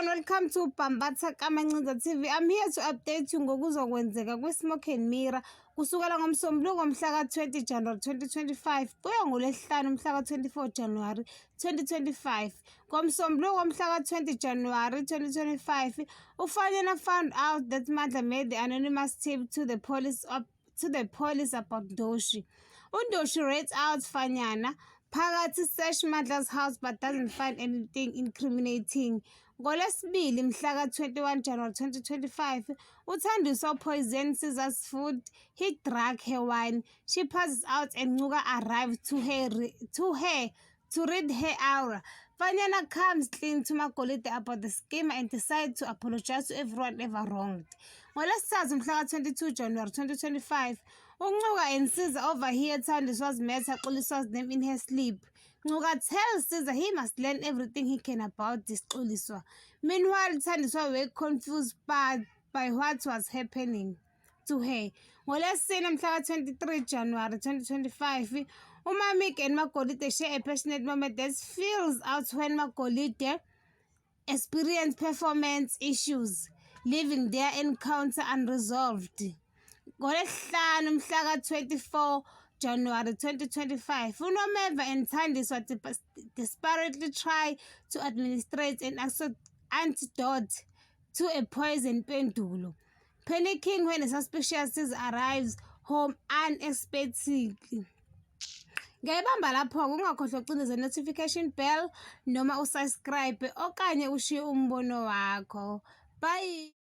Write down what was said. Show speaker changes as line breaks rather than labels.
everyone, welcome to Bambatha Kamancinza TV. I'm here to update you ngokuzokwenzeka kwi-Smoke and Mirror kusukela ngoMsombuluko mhla ka-20 January 2025 kuya ngoLwesihlanu mhla ka-24 January 2025. NgoMsombuluko mhla ka-20 January 2025, uFanyana found out that Mandla made the anonymous tip to the police about Ndoshi. uNdoshi rates out Fanyana phakathi search Mandla's house but doesn't find anything incriminating. NgoLwesibili mhla ka-21 January 2025, uThandiswa poisoned Scissor's food. He drank her wine. She passes out and Ncube arrived to read her aura. Fanyana comes clean to Magolide about the scheme and decides to apologize to everyone ever wronged. NgoLwesithathu mhla ka-22 January 2025, uNcube and Scissor overhear Thandiswa's matter Xuliswa's name in her sleep. Ncube tells Scissor he must learn everything he can about this Xuliswa. Meanwhile, Thandiswa were confused by what was happening to her. NgoLwesine mhla ka-23 January 2025, uMamik and Magolide share a passionate moment that fills out when Magolide experienced performance issues, leaving their encounter unresolved. NgoLwesihlanu mhla ka-24 January 2025, uNomeva and Thandiswa desperately try to administrate an antidote to a poison pendulo, panicking when a suspicious Scissor arrives home unexpectedly. Ngayibamba lapho-ke, ungakhohlwa ukucindezela notification bell noma usubscribe okanye ushiye umbono wakho. Bye.